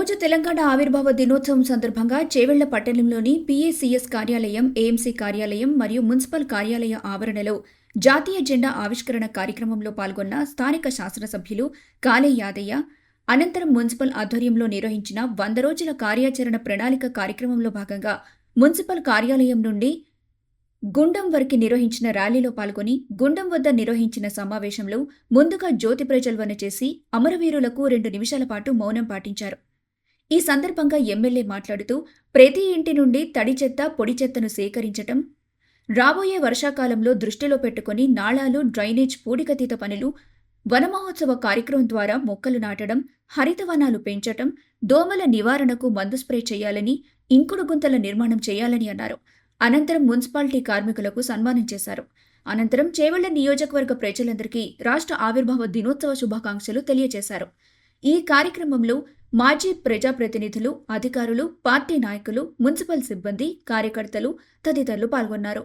ఈరోజు తెలంగాణ ఆవిర్భావ దినోత్సవం సందర్భంగా చేవెళ్ల పట్టణంలోని పీఏసీఎస్ కార్యాలయం, ఏఎంసీ కార్యాలయం మరియు మున్సిపల్ కార్యాలయ ఆవరణలో జాతీయ జెండా ఆవిష్కరణ కార్యక్రమంలో పాల్గొన్న స్థానిక శాసనసభ్యులు కాళే యాదయ్య, అనంతరం మున్సిపల్ ఆధ్వర్యంలో నిర్వహించిన 100 రోజుల కార్యాచరణ ప్రణాళిక కార్యక్రమంలో భాగంగా మున్సిపల్ కార్యాలయం నుండి గుండం వరకు నిర్వహించిన ర్యాలీలో పాల్గొని గుండం వద్ద నిర్వహించిన సమావేశంలో ముందుగా జ్యోతి ప్రజ్వలన చేసి అమరవీరులకు 2 నిమిషాల పాటు మౌనం పాటించారు. ఈ సందర్భంగా ఎమ్మెల్యే మాట్లాడుతూ ప్రతి ఇంటి నుండి తడి చెత్త, పొడి చెత్తను సేకరించటం, రాబోయే వర్షాకాలంలో దృష్టిలో పెట్టుకుని నాళాలు, డ్రైనేజ్ పూడికతీత పనులు, వనమహోత్సవ కార్యక్రమం ద్వారా మొక్కలు నాటడం, హరితవనాలు పెంచటం, దోమల నివారణకు మందు స్ప్రే చేయాలని, ఇంకుడు గుంతల నిర్మాణం చేయాలని అన్నారు. అనంతరం మున్సిపాలిటీ కార్మికులకు సన్మానం చేశారు. అనంతరం చేవెళ్ల నియోజకవర్గ ప్రజలందరికీ రాష్ట్ర ఆవిర్భావ దినోత్సవ శుభాకాంక్షలు తెలియజేశారు. ఈ కార్యక్రమంలో మాజీ ప్రజాప్రతినిధులు, అధికారులు, పార్టీ నాయకులు, మున్సిపల్ సిబ్బంది, కార్యకర్తలు తదితరులు పాల్గొన్నారు.